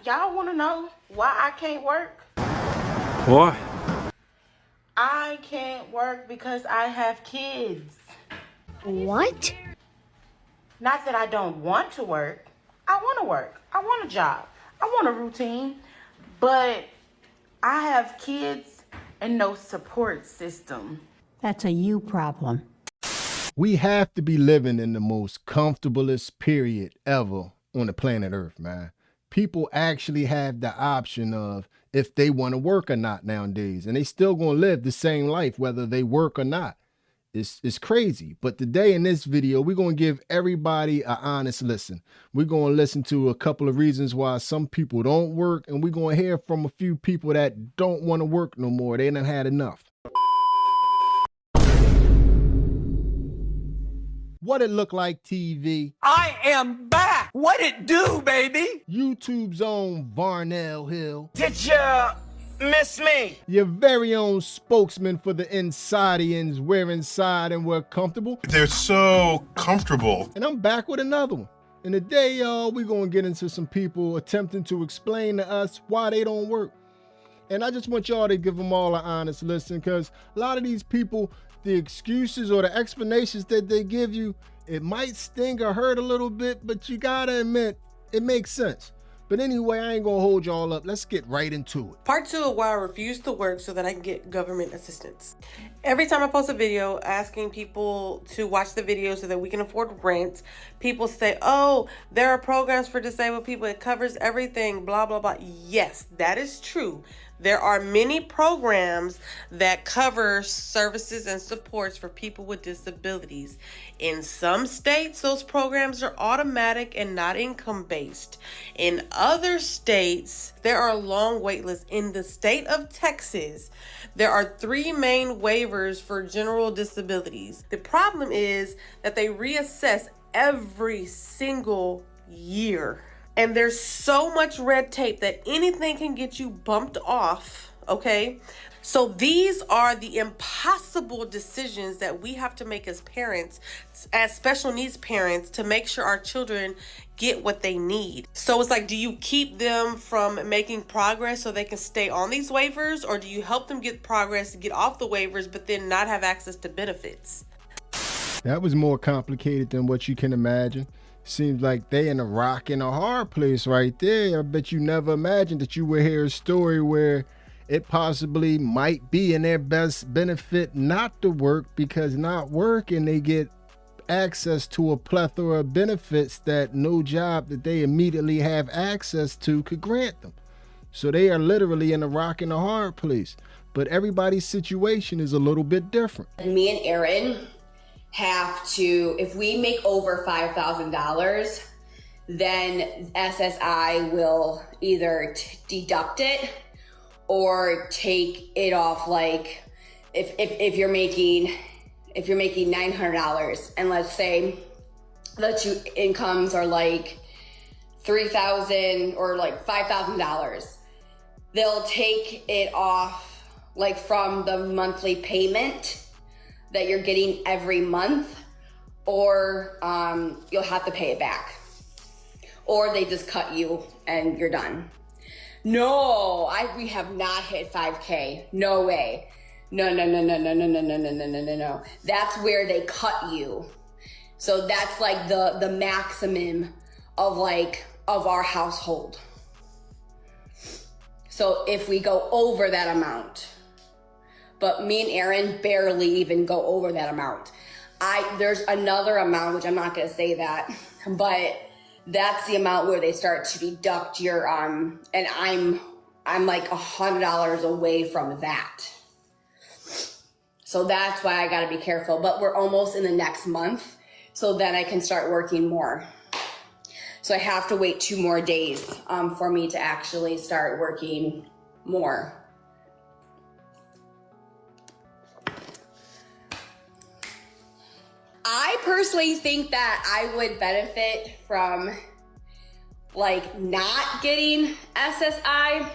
Y'all want to know why I can't work? Why? I can't work because I have kids. What? Not that I don't want to work. I want to work. I want a job. I want a routine. But I have kids and no support system. That's a you problem. We have to be living in the most comfortablest period ever on the planet Earth, man. People actually have the option of if they want to work or not nowadays, and they still gonna live the same life whether they work or not. It's crazy. But today in this video, we're gonna give everybody an honest listen. We're gonna listen to a couple of reasons why some people don't work, and we're gonna hear from a few people that don't want to work no more. They done had enough. What it look like TV? I am back! What it do, baby? YouTube's own Varnell Hill. Did ya miss me? Your very own spokesman for the Insidians. We're inside and we're comfortable. They're so comfortable. And I'm back with another one. And today, y'all, we're going to get into some people attempting to explain to us why they don't work. And I just want y'all to give them all an honest listen, because a lot of these people, the excuses or the explanations that they give you, it might sting or hurt a little bit, but you gotta admit, it makes sense. But anyway, I ain't gonna hold y'all up. Let's get right into it. Part 2 of why I refuse to work so that I can get government assistance. Every time I post a video asking people to watch the video so that we can afford rent, people say, oh, there are programs for disabled people. It covers everything, blah, blah, blah. Yes, that is true. There are many programs that cover services and supports for people with disabilities. In some states, those programs are automatic and not income-based. In other states, there are long wait lists. In the state of Texas, there are 3 main waivers for general disabilities. The problem is that they reassess every single year. And there's so much red tape that anything can get you bumped off, okay? So these are the impossible decisions that we have to make as parents, as special needs parents, to make sure our children get what they need. So it's like, do you keep them from making progress so they can stay on these waivers? Or do you help them get progress, get off the waivers, but then not have access to benefits? That was more complicated than what you can imagine. Seems like they in a rock and a hard place right there. I bet you never imagined that you would hear a story where it possibly might be in their best benefit not to work, because not working, they get access to a plethora of benefits that no job that they immediately have access to could grant them. So they are literally in a rock and a hard place. But everybody's situation is a little bit different. Me and Aaron have to, if we make over $5,000, then SSI will either deduct it or take it off. Like if you're making $900, and let's say the 2 incomes are like $3,000 or like $5,000, they'll take it off like from the monthly payment that you're getting every month, or you'll have to pay it back, or they just cut you and you're done. No, we have not hit 5K. No way. No. That's where they cut you. So that's like the maximum of our household. So if we go over that amount, but me and Aaron barely even go over that amount. There's another amount, which I'm not gonna say that, but that's the amount where they start to deduct your, and I'm like $100 away from that. So that's why I gotta be careful, but we're almost in the next month, so then I can start working more. So I have to wait 2 more days for me to actually start working more. I personally think that I would benefit from like not getting SSI,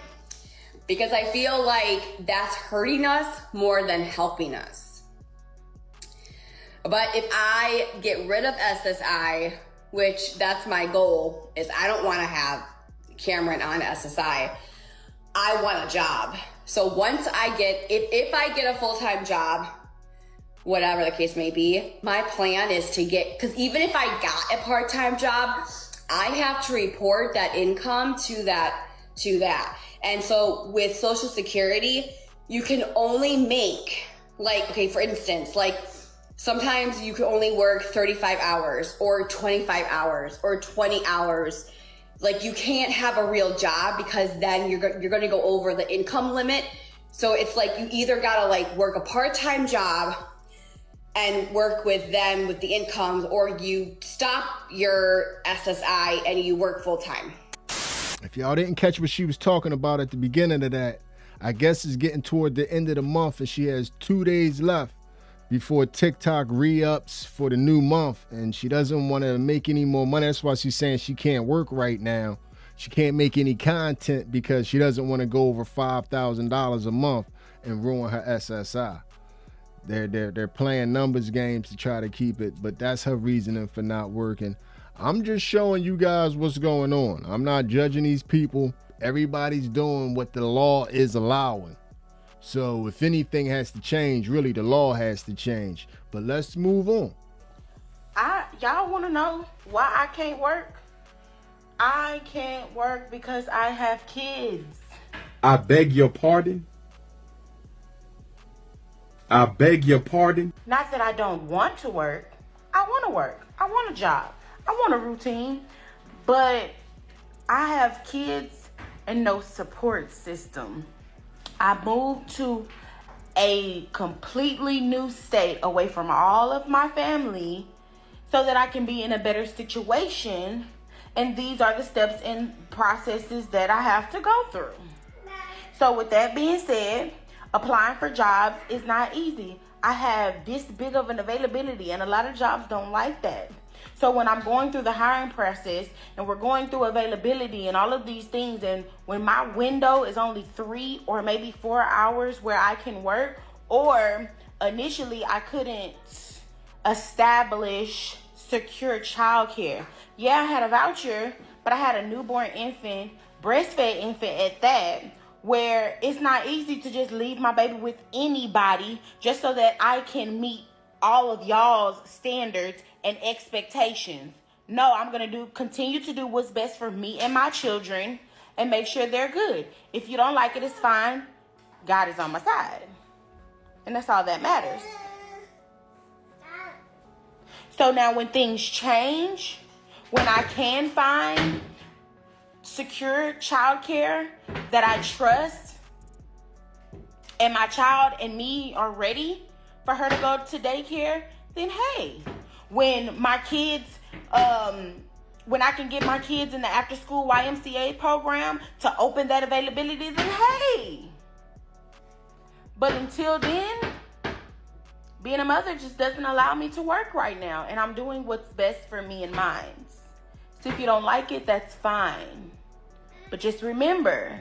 because I feel like that's hurting us more than helping us. But if I get rid of SSI, which that's my goal, is I don't want to have Cameron on SSI, I want a job. So once I get, if I get a full-time job, whatever the case may be, my plan is to get, because even if I got a part-time job, I have to report that income to that. And so with Social Security, you can only make, like, okay, for instance, like sometimes you can only work 35 hours or 25 hours or 20 hours. Like, you can't have a real job because then you're going to go over the income limit. So it's like you either got to like work a part-time job and work with them with the incomes, or you stop your SSI and you work full-time. If y'all didn't catch what she was talking about at the beginning of that, I guess it's getting toward the end of the month and she has 2 days left before TikTok re-ups for the new month, and she doesn't want to make any more money. That's why she's saying she can't work right now. She can't make any content because she doesn't want to go over $5,000 a month and ruin her SSI. They're playing numbers games to try to keep it, but that's her reasoning for not working. I'm just showing you guys what's going on. I'm not judging these people. Everybody's doing what the law is allowing. So if anything has to change, really the law has to change. But let's move on. Y'all want to know why I can't work? I can't work because I have kids. I beg your pardon? I beg your pardon? Not that I don't want to work. I want to work. I want a job. I want a routine. But I have kids and no support system. I moved to a completely new state away from all of my family so that I can be in a better situation. And these are the steps and processes that I have to go through. So with that being said, applying for jobs is not easy. I have this big of an availability and a lot of jobs don't like that. So when I'm going through the hiring process and we're going through availability and all of these things, and when my window is only 3 or maybe 4 hours where I can work, or initially I couldn't establish secure childcare. Yeah, I had a voucher, but I had a newborn infant, breastfed infant at that, where it's not easy to just leave my baby with anybody just so that I can meet all of y'all's standards and expectations. No, I'm going to continue to do what's best for me and my children and make sure they're good. If you don't like it, it's fine. God is on my side. And that's all that matters. So now when things change, when I can find secure childcare that I trust, and my child and me are ready for her to go to daycare, then hey, when my kids, when I can get my kids in the after school YMCA program to open that availability, then hey. But until then, being a mother just doesn't allow me to work right now, and I'm doing what's best for me and mine. So if you don't like it, that's fine. But just remember,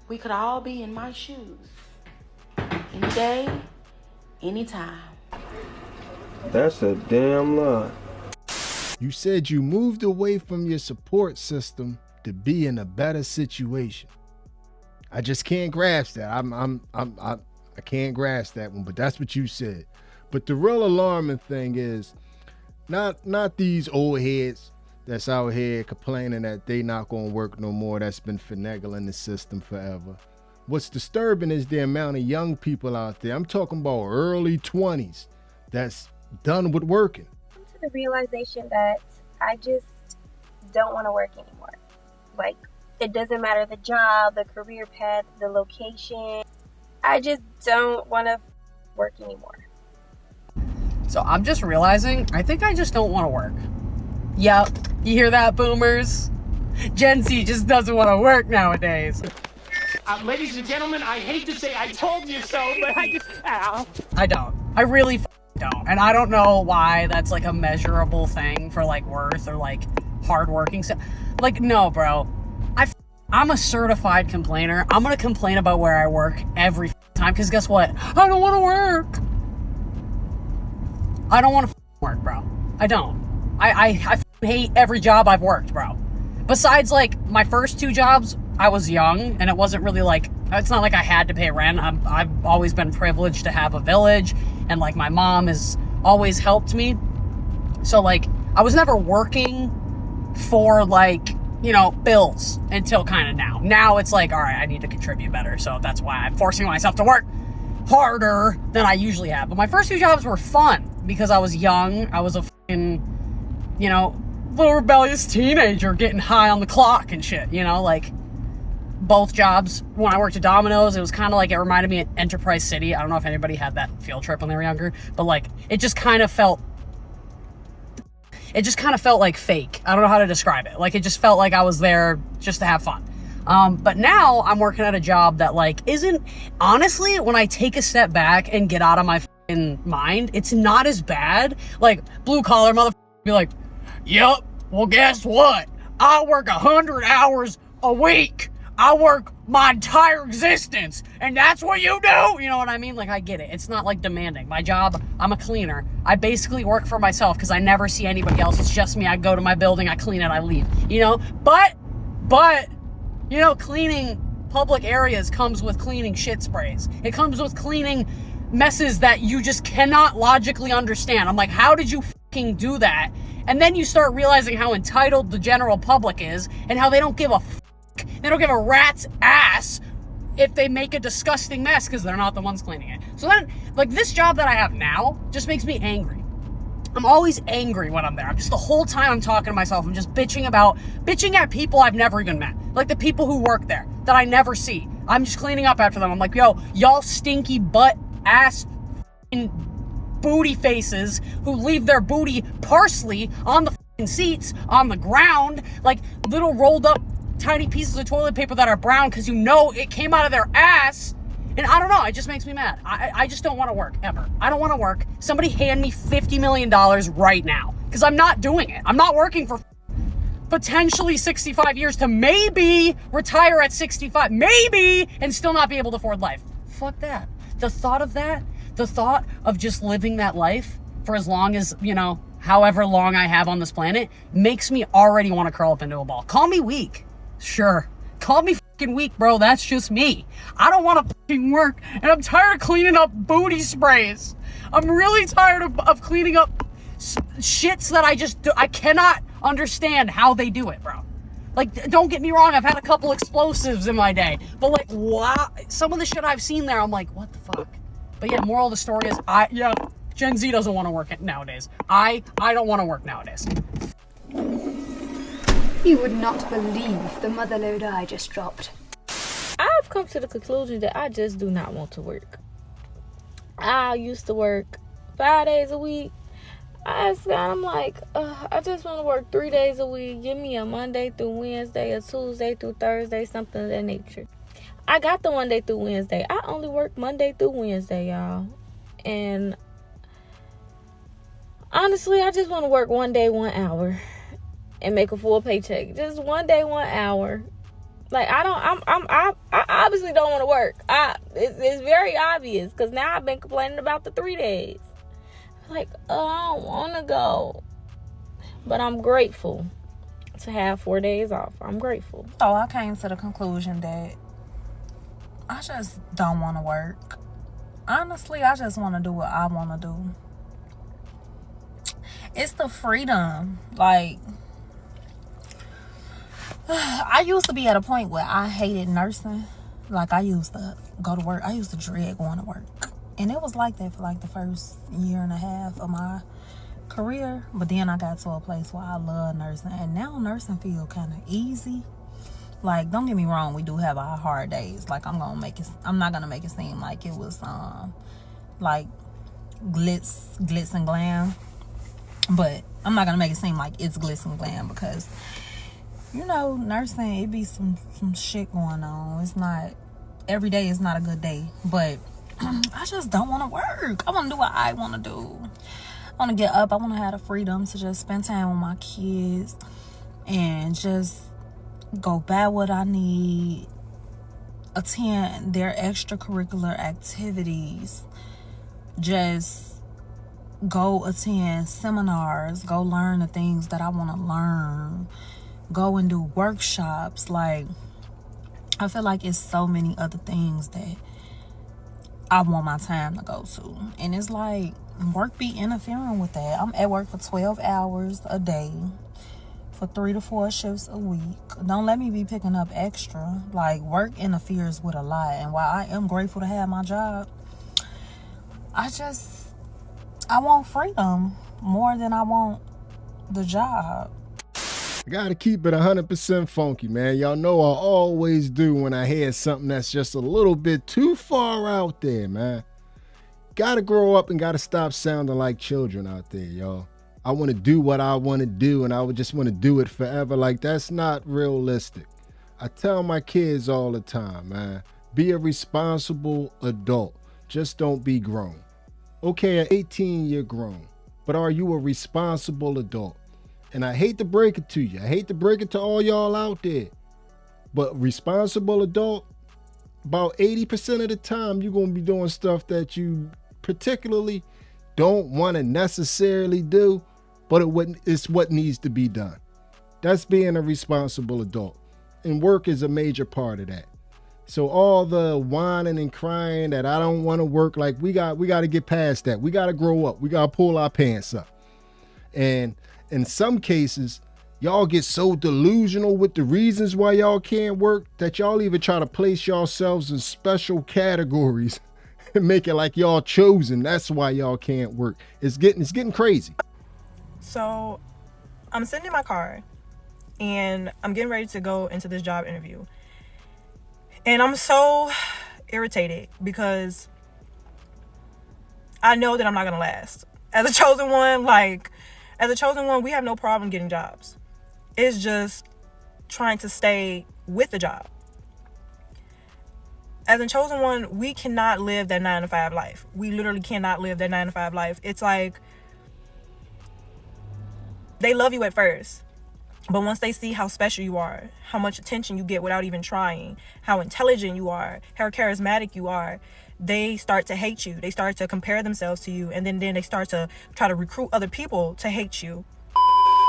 we could all be in my shoes. Any day, anytime. That's a damn lie. You said you moved away from your support system to be in a better situation. I just can't grasp that. I can't grasp that one, but that's what you said. But the real alarming thing is not these old heads that's out here complaining that they not gonna work no more, that's been finagling the system forever. What's disturbing is the amount of young people out there. I'm talking about early 20s that's done with working. To the realization that I just don't want to work anymore. Like, it doesn't matter the job, the career path, the location. I just don't want to work anymore. So I'm just realizing, I think I just don't want to work. Yep, you hear that, boomers? Gen Z just doesn't want to work nowadays. Ladies and gentlemen, I hate to say I told you so, but I just... I don't. I really don't. And I don't know why that's like a measurable thing for like worth or like hardworking stuff. Like, no, bro. I'm a certified complainer. I'm going to complain about where I work every time because guess what? I don't want to work. I don't want to work, bro. I don't. I hate every job I've worked, bro. besides like my first 2 jobs, I was young and it wasn't really like, it's not like I had to pay rent. I've always been privileged to have a village, and like my mom has always helped me. So like I was never working for like, you know, bills until kind of now. Now it's like, all right, I need to contribute better. So that's why I'm forcing myself to work harder than I usually have. But my first 2 jobs were fun because I was young. I was a fucking, you know, little rebellious teenager getting high on the clock and shit, you know, like both jobs. When I worked at Domino's, it was kind of like, it reminded me of Enterprise City. I don't know if anybody had that field trip when they were younger, but like it just kind of felt like fake. I don't know how to describe it. Like it just felt like I was there just to have fun. But now I'm working at a job that like isn't, honestly, when I take a step back and get out of my fucking mind, it's not as bad. Like blue collar motherfucker be like, yep, well guess what? I work 100 hours a week. I work my entire existence, and that's what you do. You know what I mean? Like I get it. It's not like demanding. My job, I'm a cleaner. I basically work for myself because I never see anybody else. It's just me. I go to my building, I clean it, I leave. You know, but you know, cleaning public areas comes with cleaning shit sprays. It comes with cleaning messes that you just cannot logically understand. I'm like, how did you fucking do that? And then you start realizing how entitled the general public is and how they don't give a fuck. They don't give a rat's ass if they make a disgusting mess because they're not the ones cleaning it. So then, like, this job that I have now just makes me angry. I'm always angry when I'm there. I'm just, the whole time I'm talking to myself, I'm just bitching at people I've never even met. Like the people who work there that I never see. I'm just cleaning up after them. I'm like, yo, y'all stinky butt ass booty faces who leave their booty parsley on the seats, on the ground, like little rolled up tiny pieces of toilet paper that are brown because you know it came out of their ass. And I don't know, it just makes me mad. I just don't want to work, ever. I don't want to work. Somebody hand me $50 million right now because I'm not doing it. I'm not working for potentially 65 years to maybe retire at 65, maybe, and still not be able to afford life. Fuck that. The thought of just living that life for as long as, you know, however long I have on this planet makes me already want to curl up into a ball. Call me weak. Sure. Call me fucking weak, bro. That's just me. I don't want to fucking work, and I'm tired of cleaning up booty sprays. I'm really tired of cleaning up shits that I cannot understand how they do it, bro. Like, don't get me wrong, I've had a couple explosives in my day, but like, wow, some of the shit I've seen there, I'm like, what the fuck? But yeah, moral of the story is, Gen Z doesn't want to work nowadays. I don't want to work nowadays. You would not believe the motherload I just dropped. I've come to the conclusion that I just do not want to work. I used to work 5 days a week. I asked God, I'm like, I just want to work 3 days a week. Give me a Monday through Wednesday, a Tuesday through Thursday, something of that nature. I got the Monday through Wednesday. I only work Monday through Wednesday, y'all. And honestly, I just want to work 1 day, 1 hour and make a full paycheck. Just 1 day, 1 hour. Like, I obviously don't want to work. It's very obvious because now I've been complaining about the 3 days. Like, I don't want to go. But I'm grateful to have 4 days off. I'm grateful. So I came to the conclusion that I just don't want to work. Honestly, I just want to do what I want to do. It's the freedom. Like, I used to be at a point where I hated nursing. Like, I used to go to work. I used to dread going to work. And it was like that for like the first year and a half of my career. But then I got to a place where I love nursing. And now nursing feel kind of easy. Like, don't get me wrong, we do have our hard days. Like, I'm not gonna make it seem like it was like glitz and glam. But I'm not gonna make it seem like it's glitz and glam because, you know, nursing, it be some shit going on. It's not, every day is not a good day. But I just don't want to work. I want to do what I want to do. I want to get up. I want to have the freedom to just spend time with my kids and just go buy what I need, attend their extracurricular activities, just go attend seminars, go learn the things that I want to learn, go and do workshops. Like, I feel like it's so many other things that I want my time to go to. And it's like, work be interfering with that. I'm at work for 12 hours a day for 3 to 4 shifts a week. Don't let me be picking up extra. Like, work interferes with a lot. And while I am grateful to have my job, I want freedom more than I want the job. Gotta keep it 100% funky, man. Y'all know I always do when I hear something that's just a little bit too far out there, man. Gotta grow up and gotta stop sounding like children out there, y'all. I want to do what I want to do, and I would just want to do it forever. Like, that's not realistic. I tell my kids all the time, man, be a responsible adult. Just don't be grown. Okay, at 18, you're grown, but are you a responsible adult? And I hate to break it to you. I hate to break it to all y'all out there. But responsible adult, about 80% of the time, you're going to be doing stuff that you particularly don't want to necessarily do, but it's what needs to be done. That's being a responsible adult. And work is a major part of that. So all the whining and crying that I don't want to work, like we got to get past that. We got to grow up. We got to pull our pants up. And in some cases, y'all get so delusional with the reasons why y'all can't work that y'all even try to place yourselves in special categories and make it like y'all chosen. That's why y'all can't work. It's getting crazy. So I'm sitting in my car and I'm getting ready to go into this job interview. And I'm so irritated because I know that I'm not going to last. As a chosen one, we have no problem getting jobs. It's just trying to stay with the job. As a chosen one, we cannot live that 9-to-5 life. We literally cannot live that 9-to-5 life. It's like they love you at first, but once they see how special you are, how much attention you get without even trying, how intelligent you are, how charismatic you are, they start to hate you. They start to compare themselves to you, and then they start to try to recruit other people to hate you.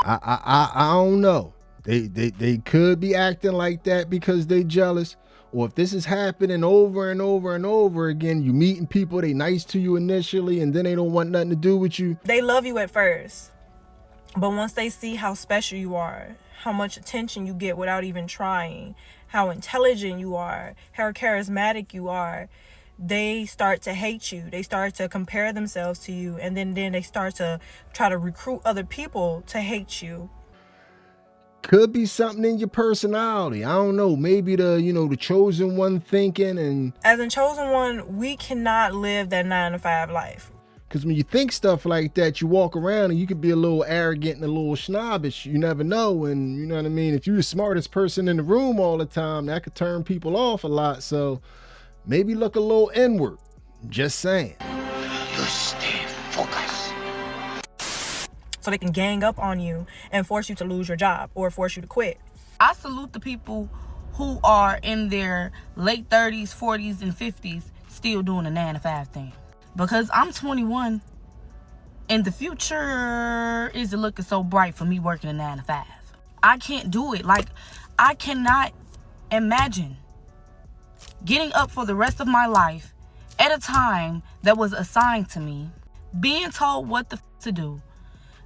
I don't know. They could be acting like that because they jealous. Or if this is happening over and over and over again, you meeting people, they nice to you initially, and then they don't want nothing to do with you. They love you at first, but once they see how special you are, how much attention you get without even trying, how intelligent you are, how charismatic you are, they start to hate you. They start to compare themselves to you, and then they start to try to recruit other people to hate you. Could be something in your personality. I don't know. Maybe the chosen one thinking. And as a chosen one, we cannot live that 9-to-5 life. Because when you think stuff like that, you walk around and you could be a little arrogant and a little snobbish. You never know. And you know what I mean? If you're the smartest person in the room all the time, that could turn people off a lot. So maybe look a little inward. Just saying. You stay focused. So they can gang up on you and force you to lose your job or force you to quit. I salute the people who are in their late 30s, 40s, and 50s still doing the 9-to-5 thing. Because I'm 21 and the future isn't looking so bright for me working a 9-to-5. I can't do it. Like, I cannot imagine getting up for the rest of my life at a time that was assigned to me, being told what the to do,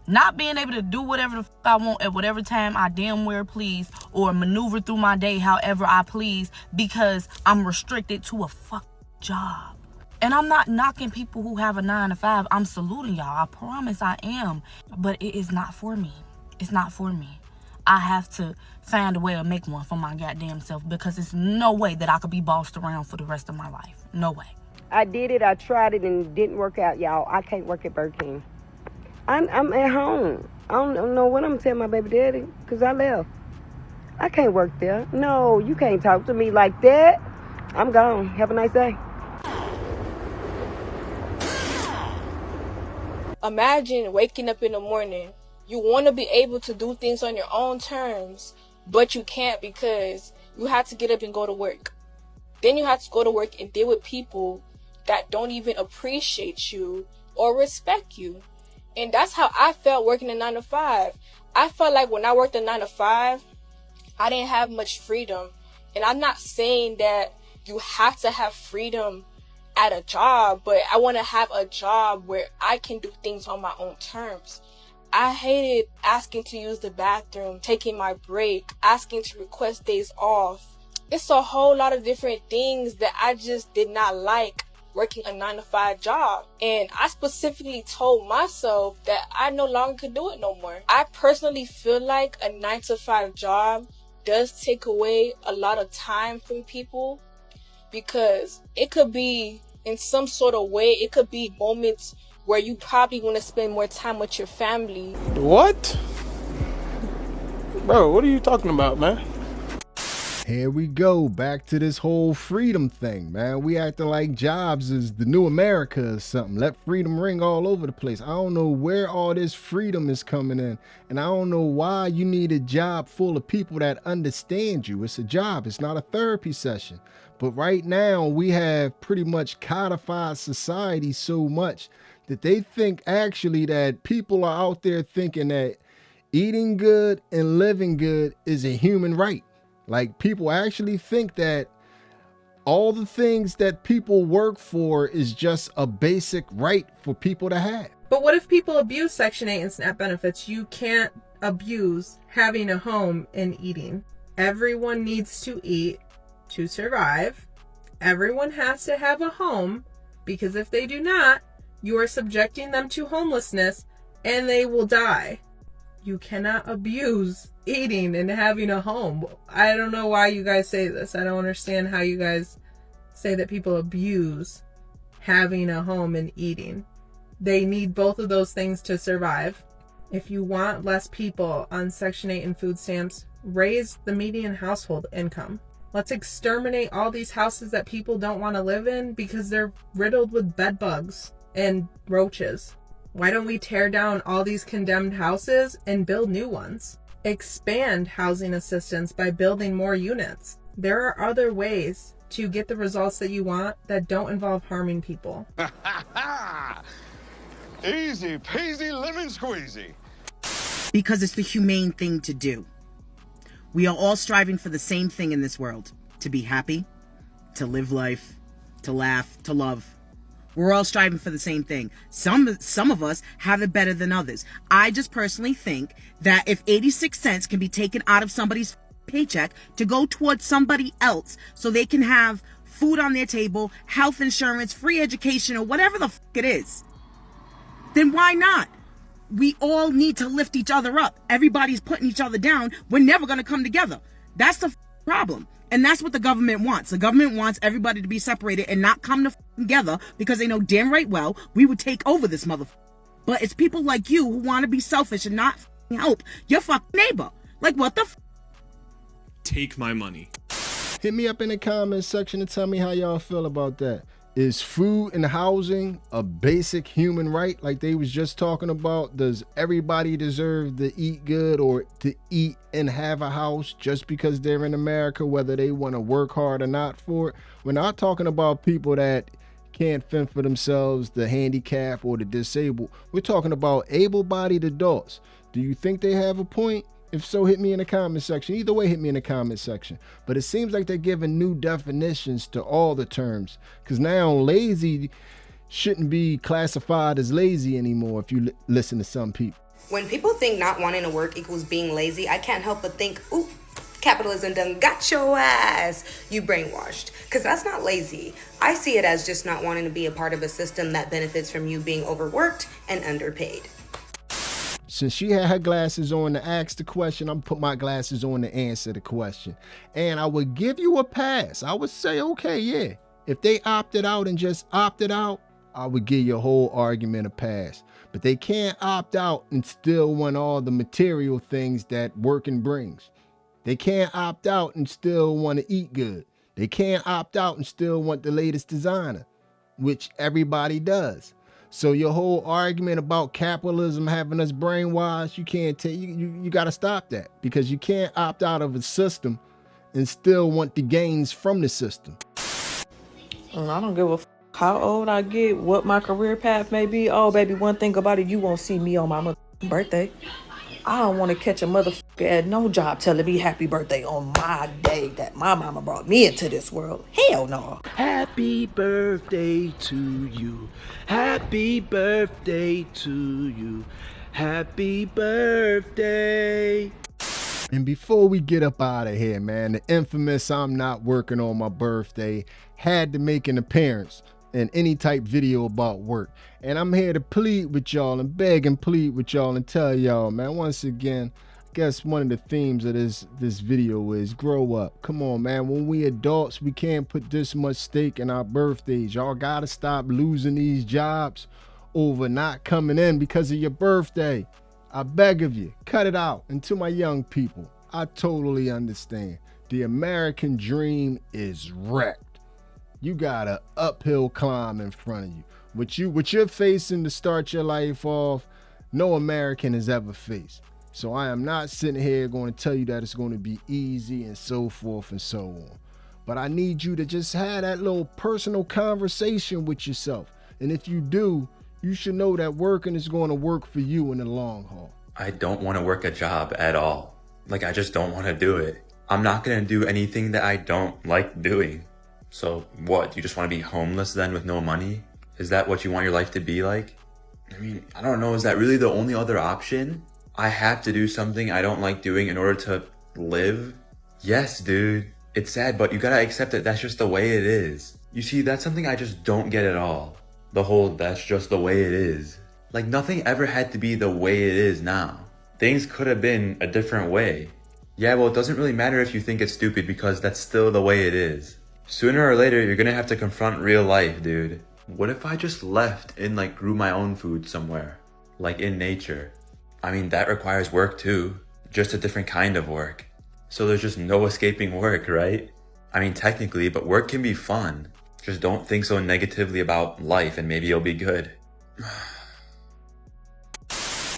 not being able to do whatever the I want at whatever time I damn well please, or maneuver through my day however I please because I'm restricted to a job. And I'm not knocking people who have a 9-to-5. I'm saluting y'all. I promise I am. But it is not for me. It's not for me. I have to find a way to make one for my goddamn self because there's no way that I could be bossed around for the rest of my life. No way. I did it. I tried it and it didn't work out, y'all. I can't work at Burger King. I'm at home. I don't know what I'm going to tell my baby daddy because I left. I can't work there. No, you can't talk to me like that. I'm gone. Have a nice day. Imagine waking up in the morning. You want to be able to do things on your own terms, but you can't because you have to get up and go to work. Then you have to go to work and deal with people that don't even appreciate you or respect you. And that's how I felt working a 9-to-5. I felt like when I worked a 9-to-5, I didn't have much freedom. And I'm not saying that you have to have freedom at a job, but I want to have a job where I can do things on my own terms. I hated asking to use the bathroom, taking my break, asking to request days off. It's a whole lot of different things that I just did not like working a 9-to-5 job. And I specifically told myself that I no longer could do it no more. I personally feel like a 9-to-5 job does take away a lot of time from people, because it could be in some sort of way, it could be moments where you probably want to spend more time with your family. What? Bro, what are you talking about, man? Here we go, back to this whole freedom thing, man. We acting like jobs is the new America or something. Let freedom ring all over the place. I don't know where all this freedom is coming in, and I don't know why you need a job full of people that understand you. It's a job, it's not a therapy session. But right now, we have pretty much codified society so much that they think actually that people are out there thinking that eating good and living good is a human right. Like, people actually think that all the things that people work for is just a basic right for people to have. But what if people abuse Section 8 and SNAP benefits? You can't abuse having a home and eating. Everyone needs to eat to survive. Everyone has to have a home, because if they do not, you are subjecting them to homelessness and they will die. You cannot abuse eating and having a home. I don't know why you guys say this. I don't understand how you guys say that people abuse having a home and eating. They need both of those things to survive. If you want less people on Section 8 and food stamps, raise the median household income. Let's exterminate all these houses that people don't want to live in because they're riddled with bed bugs and roaches. Why don't we tear down all these condemned houses and build new ones? Expand housing assistance by building more units. There are other ways to get the results that you want that don't involve harming people. Easy peasy lemon squeezy. Because it's the humane thing to do. We are all striving for the same thing in this world. To be happy, to live life, to laugh, to love. We're all striving for the same thing. Some of us have it better than others. I just personally think that if 86 cents can be taken out of somebody's paycheck to go towards somebody else so they can have food on their table, health insurance, free education, or whatever the it is, then why not? We all need to lift each other up. Everybody's putting each other down. We're never going to come together. That's the problem. And that's what the government wants. The government wants everybody to be separated and not come together because they know damn right well we would take over this motherfucker. But it's people like you who want to be selfish and not help your fucking neighbor. Like, what the Take my money. Hit me up in the comments section and tell me how y'all feel about that. Is food and housing a basic human right like they was just talking about? Does everybody deserve to eat good or to eat and have a house just because they're in America, whether they want to work hard or not for it? We're not talking about people that can't fend for themselves, the handicapped or the disabled. We're talking about able-bodied adults. Do you think they have a point? If so, hit me in the comment section. Either way, hit me in the comment section. But it seems like they're giving new definitions to all the terms. Because now lazy shouldn't be classified as lazy anymore if you listen to some people. When people think not wanting to work equals being lazy, I can't help but think, ooh, capitalism done got your ass. You brainwashed. Because that's not lazy. I see it as just not wanting to be a part of a system that benefits from you being overworked and underpaid. Since she had her glasses on to ask the question, I'm put my glasses on to answer the question. And I would give you a pass. I would say, okay, yeah. If they opted out and just opted out, I would give your whole argument a pass. But they can't opt out and still want all the material things that working brings. They can't opt out and still want to eat good. They can't opt out and still want the latest designer, which everybody does. So your whole argument about capitalism having us brainwashed, you can't take, you got to stop that, because you can't opt out of a system and still want the gains from the system. I don't give a how old I get, what my career path may be. Oh, baby, one thing about it, you won't see me on my birthday. I don't want to catch a motherfucker at no job telling me happy birthday on my day that my mama brought me into this world. Hell no. Happy birthday to you. Happy birthday to you. Happy birthday. And before we get up out of here, man, the infamous I'm not working on my birthday had to make an appearance in any type video about work. And I'm here to plead with y'all and beg and plead with y'all and tell y'all, man, once again, I guess one of the themes of this video is grow up. Come on, man. When we adults, we can't put this much stake in our birthdays. Y'all gotta stop losing these jobs over not coming in because of your birthday. I beg of you, cut it out. And to my young people, I totally understand. The American dream is wrecked. You got an uphill climb in front of you. What you're facing to start your life off, no American has ever faced. So I am not sitting here going to tell you that it's going to be easy and so forth and so on. But I need you to just have that little personal conversation with yourself. And if you do, you should know that working is going to work for you in the long haul. I don't want to work a job at all. Like, I just don't want to do it. I'm not going to do anything that I don't like doing. So what, you just want to be homeless then with no money? Is that what you want your life to be like? I mean, I don't know, is that really the only other option? I have to do something I don't like doing in order to live? Yes, dude. It's sad, but you gotta accept that that's just the way it is. You see, that's something I just don't get at all. The whole, that's just the way it is. Like, nothing ever had to be the way it is now. Things could have been a different way. Yeah, well, it doesn't really matter if you think it's stupid because that's still the way it is. Sooner or later, you're gonna have to confront real life, dude. What if I just left and like grew my own food somewhere? Like in nature? I mean, that requires work too. Just a different kind of work. So there's just no escaping work, right? I mean, technically, but work can be fun. Just don't think so negatively about life and maybe you'll be good.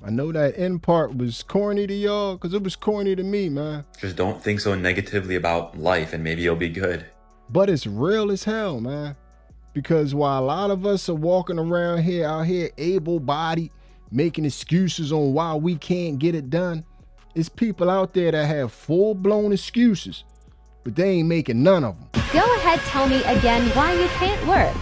I know that end part was corny to y'all, because it was corny to me, man. Just don't think so negatively about life and maybe you'll be good. But it's real as hell, man. Because while a lot of us are walking around here, out here able-bodied, making excuses on why we can't get it done, it's people out there that have full-blown excuses, but they ain't making none of them. Go ahead, tell me again why you can't work.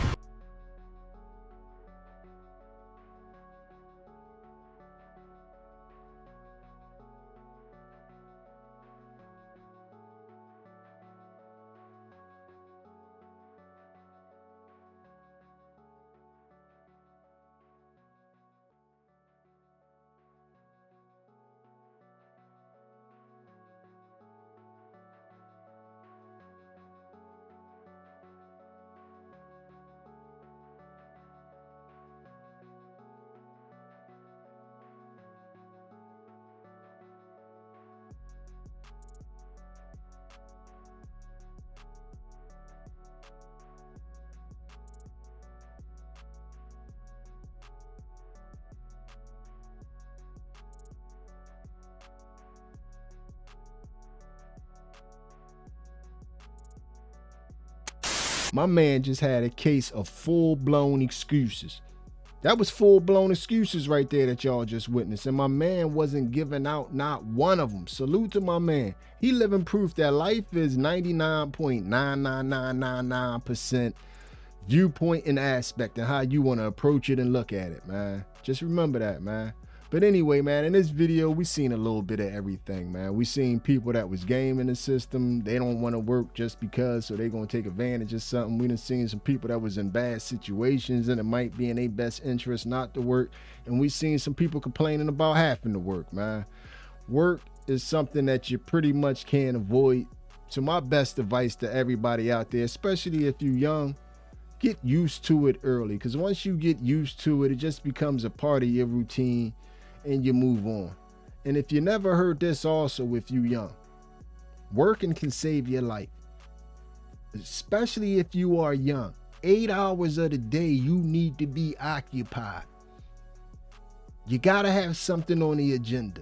My man just had a case of full-blown excuses. That was full-blown excuses right there that y'all just witnessed. And my man wasn't giving out not one of them. Salute to my man. He living proof that life is 99.99999% viewpoint and aspect and how you want to approach it and look at it, man. Just remember that, man. But anyway, man, in this video, we seen a little bit of everything, man. We seen people that was gaming the system. They don't want to work just because, so they going to take advantage of something. We done seen some people that was in bad situations and it might be in their best interest not to work. And we seen some people complaining about having to work, man. Work is something that you pretty much can't avoid. So my best advice to everybody out there, especially if you're young, get used to it early. Because once you get used to it, it just becomes a part of your routine. And you move on. And if you never heard this also, if you young, working can save your life, especially if you are young. 8 hours of the day you need to be occupied. You gotta have something on the agenda.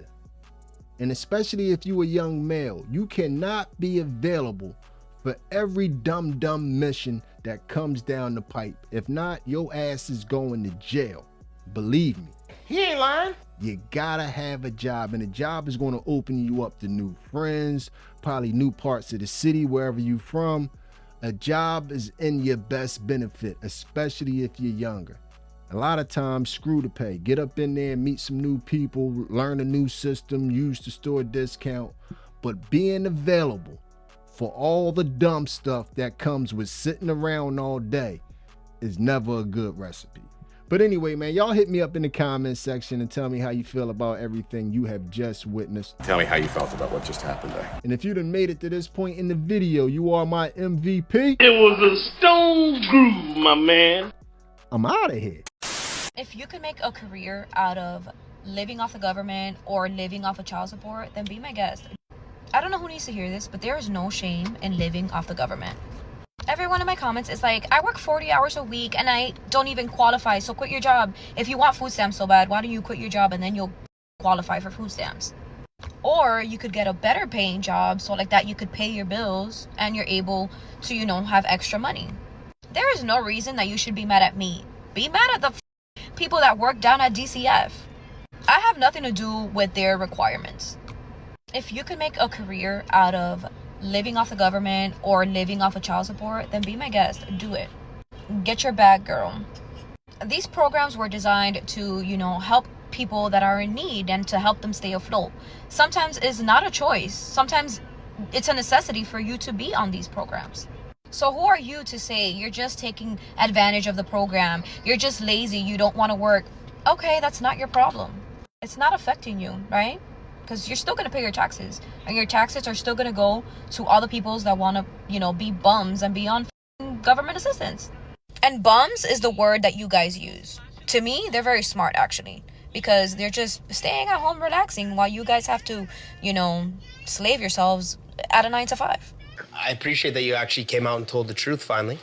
And especially if you a young male, you cannot be available for every dumb mission that comes down the pipe. If not, your ass is going to jail. Believe me. He ain't lying. You gotta have a job, and a job is gonna open you up to new friends, probably new parts of the city, wherever you're from. A job is in your best benefit, especially if you're younger. A lot of times, screw the pay. Get up in there and meet some new people, learn a new system, use the store discount. But being available for all the dumb stuff that comes with sitting around all day is never a good recipe. But anyway, man, y'all hit me up in the comment section and tell me how you feel about everything you have just witnessed. Tell me how you felt about what just happened there. And if you done made it to this point in the video, you are my MVP. It was a stone groove, my man. I'm out of here. If you could make a career out of living off the government or living off of child support, then be my guest. I don't know who needs to hear this, but there is no shame in living off the government. Everyone in my comments is like, I work 40 hours a week and I don't even qualify, so quit your job. If you want food stamps so bad, why don't you quit your job and then you'll qualify for food stamps? Or you could get a better paying job, so like that you could pay your bills and you're able to, you know, have extra money. There is no reason that you should be mad at me. Be mad at the people that work down at DCF. I have nothing to do with their requirements. If you could make a career out of living off the government or living off of child support, then be my guest. Do it. Get your bag, girl. These programs were designed to, you know, help people that are in need and to help them stay afloat. Sometimes it's not a choice. Sometimes it's a necessity for you to be on these programs. So who are you to say you're just taking advantage of the program? You're just lazy. You don't want to work. Okay, that's not your problem. It's not affecting you, right? Because you're still going to pay your taxes, and your taxes are still going to go to all the peoples that want to, you know, be bums and be on government assistance. And bums is the word that you guys use. To me, they're very smart, actually, because they're just staying at home relaxing while you guys have to, you know, slave yourselves at a 9 to 5. I appreciate that you actually came out and told the truth finally.